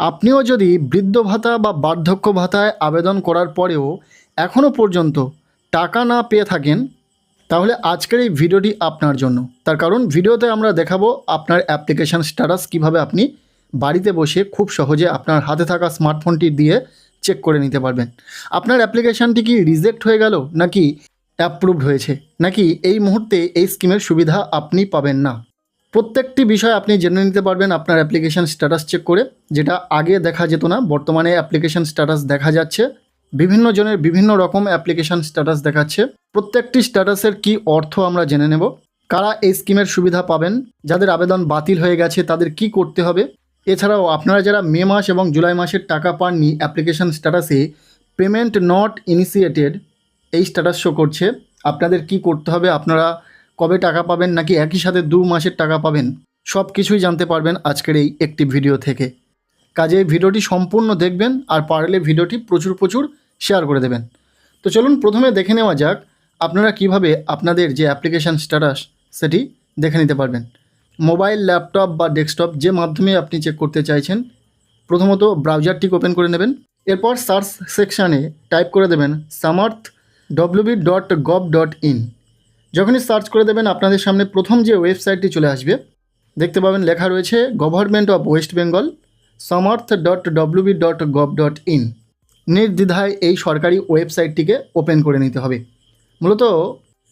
আপনিও যদি বৃদ্ধ ভাতা বা বার্ধক্য ভাতায় আবেদন করার পরেও এখনও পর্যন্ত টাকা না পেয়ে থাকেন, তাহলে আজকের এই ভিডিওটি আপনার জন্য। তার কারণ ভিডিওতে আমরা দেখাবো আপনার অ্যাপ্লিকেশান স্ট্যাটাস কিভাবে আপনি বাড়িতে বসে খুব সহজে আপনার হাতে থাকা স্মার্টফোনটি দিয়ে চেক করে নিতে পারবেন। আপনার অ্যাপ্লিকেশানটি কি রিজেক্ট হয়ে গেল নাকি অ্যাপ্রুভড হয়েছে, নাকি এই মুহূর্তে এই স্কিমের সুবিধা আপনি পাবেন না। প্রত্যেকটি বিষয় আপনি জেনে নিতে পারবেন আপনার অ্যাপ্লিকেশান স্ট্যাটাস চেক করে, যেটা আগে দেখা যেত না। বর্তমানে অ্যাপ্লিকেশান স্ট্যাটাস দেখা যাচ্ছে, বিভিন্ন জনের বিভিন্ন রকম অ্যাপ্লিকেশান স্ট্যাটাস দেখাচ্ছে। প্রত্যেকটি স্ট্যাটাসের কি অর্থ আমরা জেনে নেব, কারা এই স্কিমের সুবিধা পাবেন, যাদের আবেদন বাতিল হয়ে গেছে তাদের কি করতে হবে। এছাড়াও আপনারা যারা মে মাস এবং জুলাই মাসের টাকা পাননি, অ্যাপ্লিকেশান স্ট্যাটাসে পেমেন্ট নট ইনিশিয়েটেড এই স্ট্যাটাস শো করছে, আপনাদের কি করতে হবে, আপনারা কবে টাকা পাবেন নাকি একই সাথে 2 মাসের টাকা পাবেন, সব কিছুই জানতে পারবেন আজকের এই একটি ভিডিও থেকে। কাজে ভিডিওটি সম্পূর্ণ দেখবেন আর পারলে ভিডিওটি প্রচুর শেয়ার করে দেবেন। তো চলুন প্রথমে দেখে নেওয়া যাক আপনারা কিভাবে আপনাদের যে অ্যাপ্লিকেশান স্ট্যাটাস সেটি দেখে নিতে পারবেন। মোবাইল, ল্যাপটপ বা ডেস্কটপ যে মাধ্যমে আপনি চেক করতে চাইছেন, প্রথমত ব্রাউজারটিকে ওপেন করে নেবেন। এরপর সার্চ সেকশানে টাইপ করে দেবেন samarth.wb.gov.in। যখনই সার্চ করে দেবেন আপনাদের সামনে প্রথম যে ওয়েবসাইটটি চলে আসবে, দেখতে পাবেন লেখা রয়েছে government of West Bengal samarth.wb.gov.in। নির্দ্বিধায় এই সরকারি ওয়েবসাইটটিকে ওপেন করে নিতে হবে। মূলত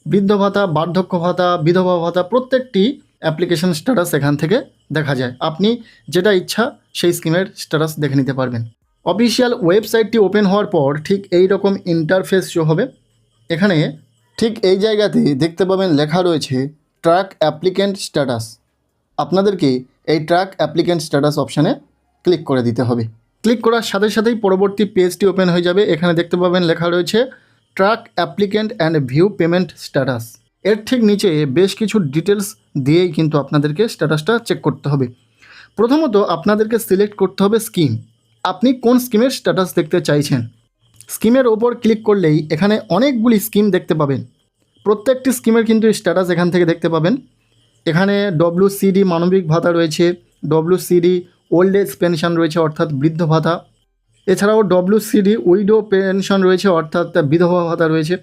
বৃদ্ধ ভাতা, বার্ধক্য ভাতা, বিধবা ভাতা প্রত্যেকটি অ্যাপ্লিকেশন স্ট্যাটাস এখান থেকে দেখা যায়। আপনি যেটা ইচ্ছা সেই স্কিমের স্ট্যাটাস দেখে নিতে পারবেন। অফিসিয়াল ওয়েবসাইটটি ওপেন হওয়ার পর ঠিক এই রকম ইন্টারফেস শো হবে। এখানে ঠিক এই জায়গাতে দেখতে পাবেন লেখা রয়েছে ট্র্যাক অ্যাপ্লিক্যান্ট স্ট্যাটাস। আপনাদেরকে এই ট্র্যাক অ্যাপ্লিক্যান্ট স্ট্যাটাস অপশানে ক্লিক করে দিতে হবে। ক্লিক করার সাথে সাথেই পরবর্তী পেজটি ওপেন হয়ে যাবে। এখানে দেখতে পাবেন লেখা রয়েছে track applicant and view payment status. এর ঠিক নিচে বেশ কিছু ডিটেলস দিয়েই কিন্তু আপনাদেরকে স্ট্যাটাসটা চেক করতে হবে। প্রথমত আপনাদেরকে সিলেক্ট করতে হবে স্কিম। আপনি কোন স্কিমের স্ট্যাটাস দেখতে চাইছেন। স্কিমের ওপর ক্লিক করলেই এখানে অনেকগুলি স্কিম দেখতে পাবেন। প্রত্যেকটি স্কিমের কিন্তু স্ট্যাটাস এখান থেকে দেখতে পাবেন। এখানে WCD মানবিক ভাতা রয়েছে, WCD ওল্ড এজ পেনশন রয়েছে অর্থাৎ বৃদ্ধ ভাতা, এছাড়াও WCD উইডো পেনশন রয়েছে অর্থাৎ বিধবা ভাতা রয়েছে।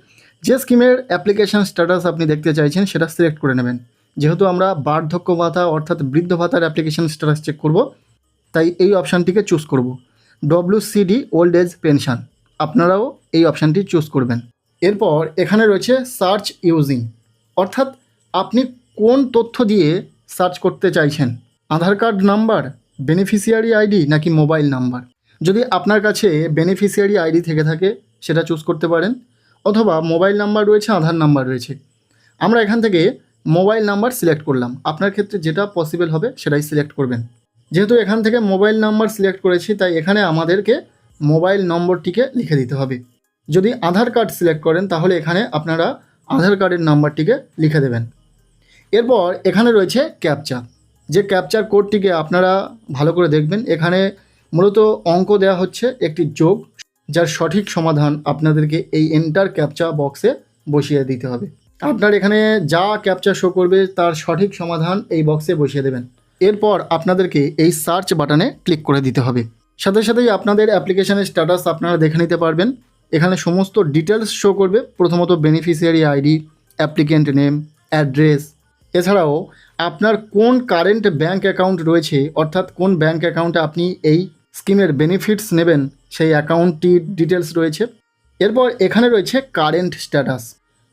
যে স্কিমের অ্যাপ্লিকেশান স্ট্যাটাস আপনি দেখতে চাইছেন সেটা সিলেক্ট করে নেবেন। যেহেতু আমরা বার্ধক্য ভাতা অর্থাৎ বৃদ্ধ ভাতার অ্যাপ্লিকেশান স্ট্যাটাস চেক করব, তাই এই অপশানটিকে চুজ করব। WCD ওল্ড এজ পেনশন, আপনারাও এই অপশানটি চুজ করবেন। এরপর এখানে রয়েছে সার্চ ইউজিং, অর্থাৎ আপনি কোন তথ্য দিয়ে সার্চ করতে চাইছেন। আধার কার্ড নাম্বার, বেনিফিশিয়ারি আইডি নাকি মোবাইল নাম্বার। যদি আপনার কাছে বেনিফিশিয়ারি আইডি থেকে থাকে সেটা চুজ করতে পারেন, অথবা মোবাইল নাম্বার রয়েছে, আধার নাম্বার রয়েছে। আমরা এখান থেকে মোবাইল নাম্বার সিলেক্ট করলাম। আপনার ক্ষেত্রে যেটা পসিবল হবে সেটাই সিলেক্ট করবেন। যেহেতু এখান থেকে মোবাইল নাম্বার সিলেক্ট করেছি, তাই এখানে আমাদেরকে মোবাইল নম্বরটিকে লিখে দিতে হবে। যদি আধার কার্ড সিলেক্ট করেন তাহলে এখানে আপনারা আধার কার্ডের নাম্বারটিকে লিখে দেবেন। এরপর এখানে রয়েছে ক্যাপচা। যে ক্যাপচার কোডটিকে আপনারা ভালো করে দেখবেন। এখানে মূলত অঙ্ক দেওয়া হচ্ছে একটি যোগ, যার সঠিক সমাধান আপনাদেরকে এই এন্টার ক্যাপচা বক্সে বসিয়ে দিতে হবে। আপনার এখানে যা ক্যাপচা শো করবে তার সঠিক সমাধান এই বক্সে বসিয়ে দেবেন। এরপর আপনাদেরকে এই সার্চ বাটনে ক্লিক করে দিতে হবে। সাথে সাথেই আপনাদের অ্যাপ্লিকেশানের স্ট্যাটাস আপনারা দেখে নিতে পারবেন। এখানে সমস্ত ডিটেলস শো করবে। প্রথমত beneficiary ID, applicant name, address, এছাড়াও আপনার কোন কারেন্ট ব্যাঙ্ক অ্যাকাউন্ট রয়েছে, অর্থাৎ কোন ব্যাঙ্ক অ্যাকাউন্টে আপনি এই স্কিমের বেনিফিটস নেবেন সেই অ্যাকাউন্টটির ডিটেলস রয়েছে। এরপর এখানে রয়েছে কারেন্ট স্ট্যাটাস,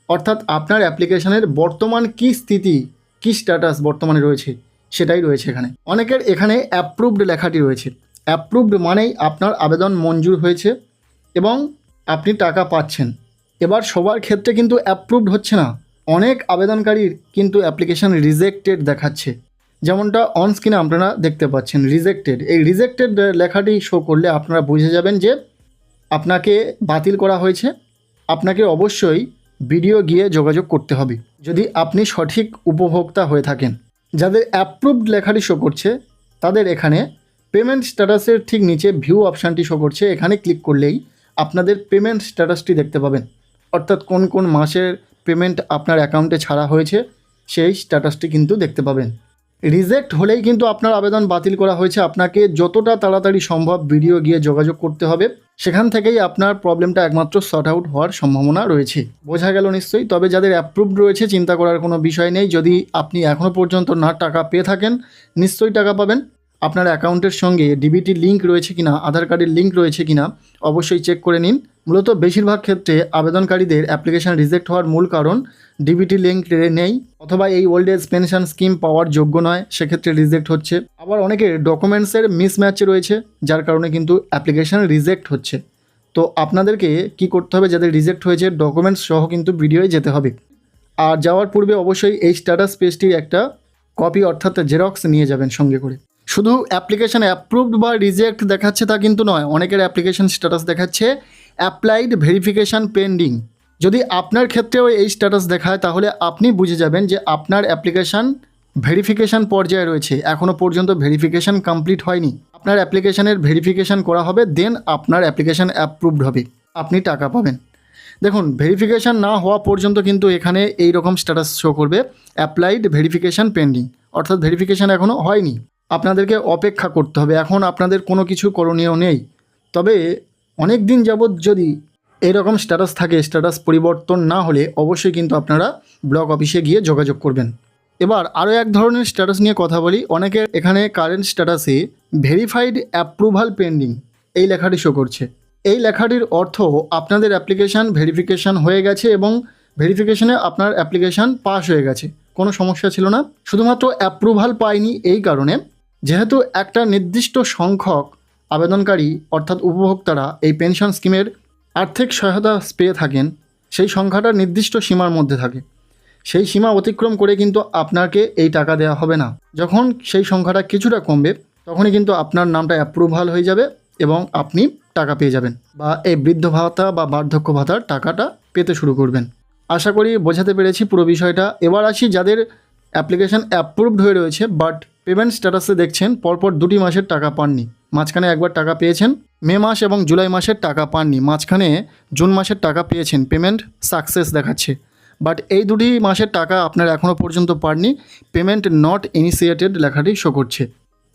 অর্থাৎ আপনার অ্যাপ্লিকেশানের বর্তমান কী স্থিতি, কী স্ট্যাটাস বর্তমানে রয়েছে সেটাই রয়েছে এখানে। অনেকের এখানে অ্যাপ্রুভড লেখাটি রয়েছে। অ্যাপ্রুভড মানেই আপনার আবেদন মঞ্জুর হয়েছে এবং আপনি টাকা পাচ্ছেন। এবার সবার ক্ষেত্রে কিন্তু অ্যাপ্রুভড হচ্ছে না, অনেক আবেদনকারীর কিন্তু অ্যাপ্লিকেশান রিজেক্টেড দেখাচ্ছে। যেমনটা অন স্ক্রিনে আপনারা দেখতে পাচ্ছেন রিজেক্টেড। এই রিজেক্টেড লেখাটি শো করলে আপনারা বুঝে যাবেন যে আপনাকে বাতিল করা হয়েছে। আপনাকে অবশ্যই ভিডিও গিয়ে যোগাযোগ করতে হবে যদি আপনি সঠিক উপভোক্তা হয়ে থাকেন। যাদের অ্যাপ্রুভড লেখাটি শো করছে তাদের এখানে পেমেন্ট স্ট্যাটাসের ঠিক নিচে ভিউ অপশানটি শো করছে। এখানে ক্লিক করলেই আপনাদের পেমেন্ট স্ট্যাটাসটি দেখতে পাবেন, অর্থাৎ কোন কোন মাসের পেমেন্ট আপনার অ্যাকাউন্টে ছাড়া হয়েছে সেই স্ট্যাটাসটি কিন্তু দেখতে পাবেন। রিজেক্ট হলেই কিন্তু আপনার আবেদন বাতিল করা হয়েছে। আপনাকে যতটা তাড়াতাড়ি সম্ভব ভিডিও গিয়ে যোগাযোগ করতে হবে, সেখান থেকেই আপনার প্রবলেমটা একমাত্র সর্ট আউট হওয়ার সম্ভাবনা রয়েছে। বোঝা গেল নিশ্চয়ই। তবে যাদের অ্যাপ্রুভড রয়েছে চিন্তা করার কোনো বিষয় নেই। যদি আপনি এখনও পর্যন্ত না টাকা পেয়ে থাকেন, নিশ্চয়ই টাকা পাবেন। আপনার অ্যাকাউন্টের সঙ্গে ডিবিটি লিঙ্ক রয়েছে কিনা, আধার কার্ডের লিঙ্ক রয়েছে কিনা অবশ্যই চেক করে নিন। মূলত বেশিরভাগ ক্ষেত্রে আবেদনকারীদের অ্যাপ্লিকেশন রিজেক্ট হওয়ার মূল কারণ ডিবিটি লিঙ্ক নেই, অথবা এই ওল্ড এজ পেনশন স্কিম পাওয়ার যোগ্য নয়, সেক্ষেত্রে রিজেক্ট হচ্ছে। আবার অনেকের ডকুমেন্টসের মিসম্যাচ রয়েছে, যার কারণে কিন্তু অ্যাপ্লিকেশন রিজেক্ট হচ্ছে। তো আপনাদেরকে কি করতে হবে, যাদের রিজেক্ট হয়েছে ডকুমেন্টস সহ কিন্তু ভিডিওয়ে যেতে হবে। আর যাওয়ার পূর্বে অবশ্যই এই স্ট্যাটাস পেজটির একটা কপি অর্থাৎ জেরক্স নিয়ে যাবেন সঙ্গে করে। শুধু অ্যাপ্লিকেশন অ্যাপ্রুভড বা রিজেক্ট দেখাচ্ছে তা কিন্তু নয়, অনেকের অ্যাপ্লিকেশন স্ট্যাটাস দেখাচ্ছে অ্যাপ্লাইড ভেরিফিকেশান পেন্ডিং। যদি আপনার ক্ষেত্রেও এই স্ট্যাটাস দেখায় তাহলে আপনি বুঝে যাবেন যে আপনার অ্যাপ্লিকেশান ভেরিফিকেশান পর্যায়ে রয়েছে, এখনও পর্যন্ত ভেরিফিকেশান কমপ্লিট হয়নি। আপনার অ্যাপ্লিকেশানের ভেরিফিকেশান করা হবে, দেন আপনার অ্যাপ্লিকেশান অ্যাপ্রুভড হবে, আপনি টাকা পাবেন। দেখুন, ভেরিফিকেশান না হওয়া পর্যন্ত কিন্তু এখানে এই রকম স্ট্যাটাস শো করবে অ্যাপ্লাইড ভেরিফিকেশান পেন্ডিং, অর্থাৎ ভেরিফিকেশান এখনও হয়নি, আপনাদেরকে অপেক্ষা করতে হবে। এখন আপনাদের কোনো কিছু করণীয় নেই। তবে অনেক দিন যাবৎ যদি এইরকম স্ট্যাটাস থাকে, স্ট্যাটাস পরিবর্তন না হলে অবশ্যই কিন্তু আপনারা ব্লক অফিসে গিয়ে যোগাযোগ করবেন। এবার আরও এক ধরনের স্ট্যাটাস নিয়ে কথা বলি। অনেকের এখানে কারেন্ট স্ট্যাটাসে ভেরিফাইড অ্যাপ্রুভাল পেন্ডিং এই লেখাটি শো করছে। এই লেখাটির অর্থ আপনাদের অ্যাপ্লিকেশান ভেরিফিকেশান হয়ে গেছে এবং ভেরিফিকেশানে আপনার অ্যাপ্লিকেশান পাস হয়ে গেছে, কোনো সমস্যা ছিল না। শুধুমাত্র অ্যাপ্রুভাল পায়নি এই কারণে, যেহেতু একটা নির্দিষ্ট সংখ্যক আবেদনকারী অর্থাৎ উপভোক্তারা এই পেনশন স্কিমের আর্থিক সহায়তা পেয়ে থাকেন, সেই সংখ্যাটা নির্দিষ্ট সীমার মধ্যে থাকে। সেই সীমা অতিক্রম করে কিন্তু আপনাকে এই টাকা দেওয়া হবে না। যখন সেই সংখ্যাটা কিছুটা কমবে তখনই কিন্তু আপনার নামটা অ্যাপ্রুভাল হয়ে যাবে এবং আপনি টাকা পেয়ে যাবেন, বা এই বৃদ্ধ ভাতা বা বার্ধক্য ভাতার টাকাটা পেতে শুরু করবেন। আশা করি বোঝাতে পেরেছি পুরো বিষয়টা। এবার আসি যাদের অ্যাপ্লিকেশান অ্যাপ্রুভড হয়ে রয়েছে বাট পেমেন্ট স্ট্যাটাসে দেখছেন পরপর 2 মাসের টাকা পাননি। মাঝখানে একবার টাকা পেয়েছেন, মে মাস এবং জুলাই মাসের টাকা পাননি, মাঝখানে জুন মাসের টাকা পেয়েছেন, পেমেন্ট সাকসেস দেখাচ্ছে। বাট এই 2 মাসের টাকা আপনার এখনও পর্যন্ত পাননি, পেমেন্ট নট ইনিশিয়েটেড লেখাটি শো করছে।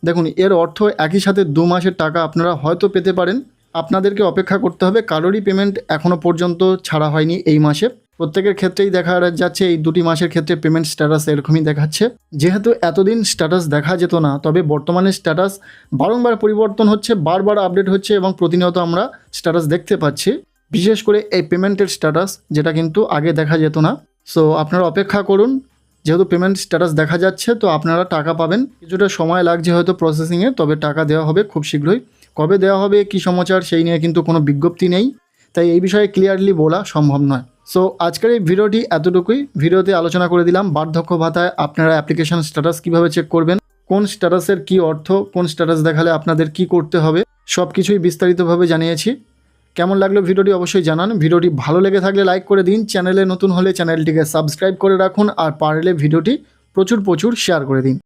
দেখুন, এর অর্থ একই সাথে 2 মাসের টাকা আপনারা হয়তো পেতে পারেন, আপনাদেরকে অপেক্ষা করতে হবে। কারোরই পেমেন্ট এখনও পর্যন্ত ছাড়া হয়নি এই মাসে। প্রত্যেকের ক্ষেত্রেই দেখা যাচ্ছে এই 2 মাসের ক্ষেত্রে পেমেন্ট স্ট্যাটাস এরকমই দেখাচ্ছে। যেহেতু এতদিন স্ট্যাটাস দেখা যেত না, তবে বর্তমানে স্ট্যাটাস বারংবার পরিবর্তন হচ্ছে, বারবার আপডেট হচ্ছে এবং প্রতিনিয়ত আমরা স্ট্যাটাস দেখতে পাচ্ছি, বিশেষ করে এই পেমেন্টের স্ট্যাটাস, যেটা কিন্তু আগে দেখা যেত না। সো আপনারা অপেক্ষা করুন, যেহেতু পেমেন্ট স্ট্যাটাস দেখা যাচ্ছে তো আপনারা টাকা পাবেন। কিছুটা সময় লাগছে হয়তো প্রসেসিংয়ে, তবে টাকা দেওয়া হবে খুব শীঘ্রই। কবে দেওয়া হবে, কী সমাচার, সেই নিয়ে কিন্তু কোনো বিজ্ঞপ্তি নেই, তাই এই বিষয়ে ক্লিয়ারলি বলা সম্ভব নয়। সো আজকের এই ভিডিওটি এতটুকুই। ভিডিওতে আলোচনা করে দিলাম বার্ধক্য ভাতায় আপনারা অ্যাপ্লিকেশন স্ট্যাটাস কীভাবে চেক করবেন, কোন স্ট্যাটাসের কী অর্থ, কোন স্ট্যাটাস দেখালে আপনাদের কি করতে হবে, সব কিছুই বিস্তারিতভাবে জানিয়েছি। কেমন লাগলো ভিডিওটি অবশ্যই জানান। ভিডিওটি ভালো লেগে থাকলে লাইক করে দিন, চ্যানেলে নতুন হলে চ্যানেলটিকে সাবস্ক্রাইব করে রাখুন, আর পারলে ভিডিওটি প্রচুর শেয়ার করে দিন।